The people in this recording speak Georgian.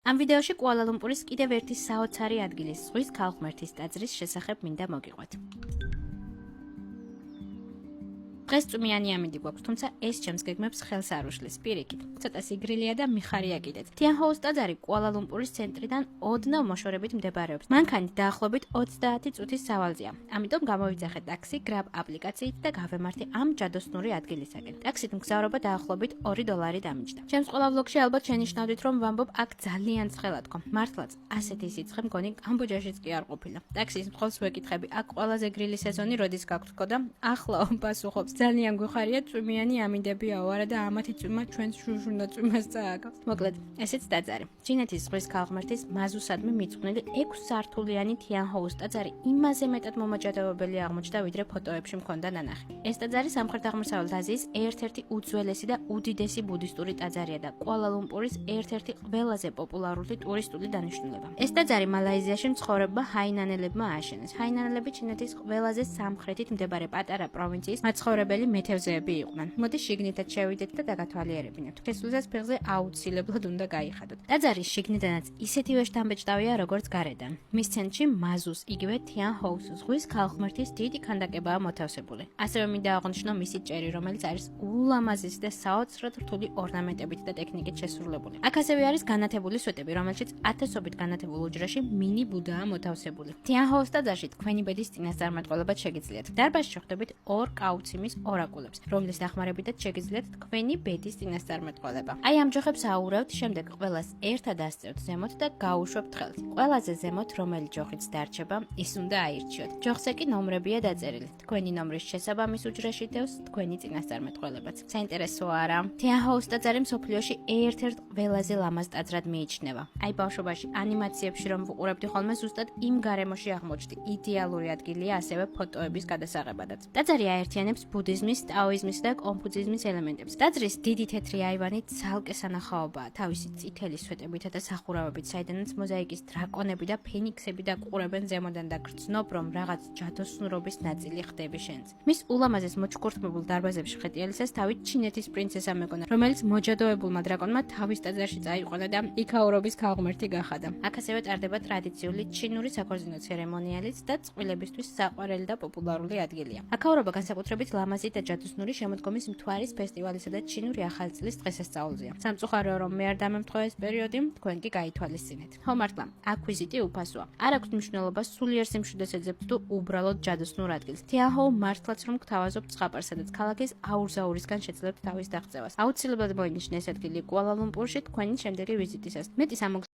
ამ ვიდეოში კუალა-ლუმპურის კიდევ ერთი საოცარი ადგილის ზღვის ქალღმერთის ტაძრის შესახებ მინდა მოგიყვეთ. დღეს წვიმიანი ამინდი გვაქვს, თუმცა ეს ჩემს გეგმებს ხელს არ უშლის. პირიქით, ცოტა სიგრილია და მიხარია კიდეც. თიანჰოუს ტაძარი კუალა-ლუმპურის ცენტრიდან ოდნავ მოშორებით მდებარეობს. მანქანით დაახლოებით 30 წუთის სავალზეა. ამიტომ გამოვიძახე ტაქსი Grab აპლიკაციით და გავემართე ამ ჯადოსნური ადგილისაკენ. ტაქსით მგზავრობა დაახლოებით $2 დამიჯდა. ჩემს ყველა ვლოგში ალბათ შენიშნავდით, რომ ვამბობ აქ ძალიან ცხელად ხო. მართლაც ასეთი სიცხე მგონი კამბოჯაშიც კი არ ყოფილა. ტაქსის მხოლოდ ვეკითხები, აქ ყველაზე გრილი სეზონი როდის გაქვთ ხო და ახლა პასუხობს. ძალიან გვიხარია წვიმიანი ამინდებიაო, არა და ამათი წვიმა ჩვენს შუშუნდა წვიმას წააგავს. მოკლედ, ესეც ტაძარი. ჩინეთის ზღვის ქალღმერთის მაზუსადმი მიძღვნილი 6 სართულიანი თიანჰოუს ტაძარი იმაზე მეტად მომაჯადოებელი აღმოჩნდა, ვიდრე ფოტოებში მქონდა ნანახი. ეს ტაძარი სამხრეთ-აღმოსავლეთ აზიის ერთ-ერთი უძველესი და უდიდესი ბუდისტური ტაძარია და კუალა-ლუმპურის ერთ-ერთი ყველაზე პოპულარული ტურისტული დანიშნულება. ეს ტაძარი მალაიზიაში მცხოვრებმა ჰაინანელებმა ააშენეს. ჰაინანელები ჩინეთის ყველაზე სამხრეთით მდებარე პატარა პროვინციის მაცხოვრებელი მეთევზეები იყვნენ. მოდი შიგნითაც შევიდეთ და დაგათვალიერებინებთ. თესლუზას ფეხზე აუცილებლად უნდა გაიხადოთ. ტაძარის შიგნიდანაც ისეთივე შთამბეჭდავია, როგორც გარედან. მის ცენტრში მაზუს, იგივე თიანჰოუს ზღვის ქალღმერთის დიდი ქანდაკებაა მოთავსებული. ასევე მინდა აღვნიშნო მისი ჭერი, რომელიც არის ულამაზესი და საოცრად რთული ორნამენტებით და ტექნიკით შესრულებული. აქ ასევე არის განათებული სვეტები, რომელშიც ათასობით განათებულ უჯრაში მინი ბუდაა მოთავსებული. თიანჰოუს ტაძარში თქვენი ბედის წინასწარმეტყველებად შეგიძლიათ. დარბაზში ხვდებით 2 კაუციმის ორაკულებს, რომლის დახმარებითაც შეგიძლიათ თქვენი ბედის წინასწარმეტყველება. აი ამ ჯოხებს აურავთ, შემდეგ ყველას ერთად ასწევთ ზემოთ და გაუშვებთ ხელთ. ყველაზე ზემოთ რომელი ჯოხიც დარჩება, ის უნდა აირჩიოთ. ჯოხზე კი ნომრებია დაწერილი. თქვენი ნომრის შესაბამის უჯრაში დევს თქვენი წინასწარმეტყველებაც. საინტერესოა არა? თიანჰოუს ტაძარი მსოფლიოში ერთ-ერთ ყველაზე ლამაზ ტაძრად მიიჩნევა. აი ბავშვობაში ანიმაციებში რომ ვუყურებდი ხოლმე, ზუსტად იმ გარემოში აღმოჩნდი. იდეალური ადგილია ასევე ფოტოების გადასაღებადაც. ტაძარი აერთიანებს ბუდიზმის, ტაოიზმის და კონფუციზმის ელემენტებს. ტაძრის დიდი თეთრი აივანი ცალკე სანახაობაა, თავისი წითელი სვეტებითა და სახურავებით, საიდანაც მოზაიკის დრაკონები და ფენიქსები დაყურებენ ზემოდან და გრძნობ, რომ რაღაც ჯადოსნურობის ნაწილი ხდები შენც. მის ულამაზეს მოჩქურთმებულ დარბაზებში ხეტიალისას თავით ჩინეთის პრინცესა მეკონა, რომელიც მოჯადოებულმა დრაკონმა თავის ტაძარში წაიყვანა და იქაურობის ქალღმერთი გახადა. აქ ასევე ტარდება ტრადიციული ჩინური საქორწინო ცერემონიალიც და წყვილებისთვის საყვარელი და პოპულარული ადგილია. აქაურობა განსაკუთრებით ლამაზი და ჯადოსნური შემოდგომის მთვარის ფესტივალისა და ჩინური ახალი წლის დღესასწაულზეა. სამწუხაროა, რომ მე არ დამემთხვევა ეს პერიოდი, თქვენ კი გაითვალისწინეთ. ხო მართლა, აქ ვიზიტი უფასოა. არ აქვს მნიშვნელობა სულიერ სიმშვიდეს ეძებთ თუ უბრალოდ ჯადოსნურ ადგილს. თიანჰოუ მართლაც რომ გთავაზობთ ზღაპარს, სადაც ქალაქის აურზაურისგან შეძლებთ თავის დაღწევას. აუცილებლად მოინიშნე ეს ადგილი კუალა-ლუმპურში თქვენი შემდეგი ვიზიტისას. მეტი